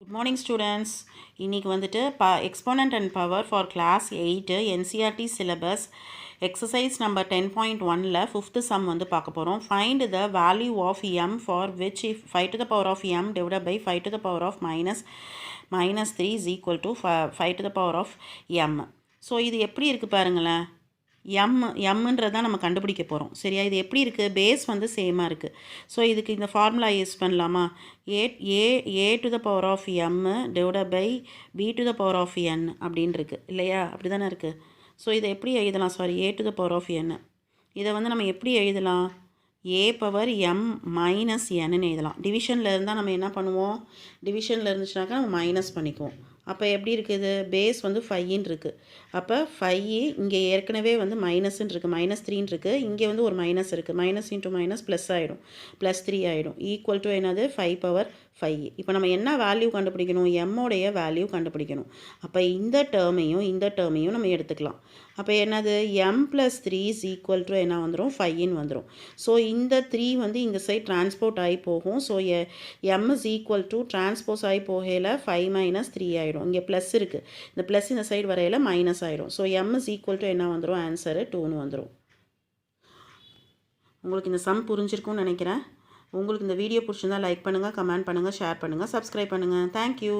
Good morning students. இன்னைக்கு வந்துட்டு exponent and power for class 8 NCERT syllabus exercise number 10.1ல 5th sum வந்து பார்க்க போகிறோம். Find the value of m for which if 5 to the power of m divided by 5 to the power of minus 3 is equal to 5 to the power of m. So இது எப்படி இருக்குது பாருங்களேன். எம்ன்றதான் நம்ம கண்டுபிடிக்க போகிறோம். சரியா? இது எப்படி இருக்குது? பேஸ் வந்து சேமாக இருக்குது. ஸோ இதுக்கு இந்த ஃபார்முலா யூஸ் பண்ணலாமா? A to the power of M divided by B to the power of N அப்படின்னு இருக்குது இல்லையா? அப்படி தானே இருக்குது. ஸோ இதை எப்படி எழுதலாம்? Sorry, A to the power of N. இதை வந்து நம்ம எப்படி எழுதலாம்? ஏ பவர் எம் மைனஸ் என்னன்னு எழுதலாம். டிவிஷனில் இருந்தால் நம்ம என்ன பண்ணுவோம்? டிவிஷனில் இருந்துச்சுனாக்கா நம்ம மைனஸ் பண்ணிக்குவோம். அப்போ எப்படி இருக்குது? பேஸ் வந்து 5ன்னு இருக்குது. அப்போ 5 இங்கே ஏற்கனவே வந்து மைனஸ்ன்னு இருக்குது, -3ன்னு இருக்குது. இங்கே வந்து ஒரு மைனஸ் இருக்குது. மைனஸ் இன்ட்டு மைனஸ் ப்ளஸ் ஆகிடும், +3 ஆகிடும். ஈக்குவல் டு என்னது? 5 பவர் 5. இப்போ நம்ம என்ன வேல்யூ கண்டுபிடிக்கணும்? எம்மோடைய வேல்யூ கண்டுபிடிக்கணும். அப்போ இந்த டேர்மையும் நம்ம எடுத்துக்கலாம். அப்போ என்னது? m+3 இஸ் ஈக்குவல் டு என்ன வந்துடும்? 5ன்னு வந்துடும். ஸோ இந்த 3 வந்து இந்த சைட் டிரான்ஸ்போர்ட் ஆகி போகும். So m is equal to transpose ஆகி போகையில் 5 - 3 ஆகிடும். இங்கே ப்ளஸ் இருக்குது, இந்த ப்ளஸ் இந்த சைடு வரையில் மைனஸ் ஆகிடும். So m is equal to என்ன வந்துடும்? ஆன்சரு 2ன்னு வந்துடும். உங்களுக்கு இந்த சம் புரிஞ்சிருக்கும்னு நினைக்கிறேன். உங்களுக்கு இந்த வீடியோ பிடிச்சிருந்தால் லைக் பண்ணுங்கள், கமெண்ட் பண்ணுங்கள், ஷேர் பண்ணுங்கள், சப்ஸ்கிரைப் பண்ணுங்கள். தேங்க்யூ.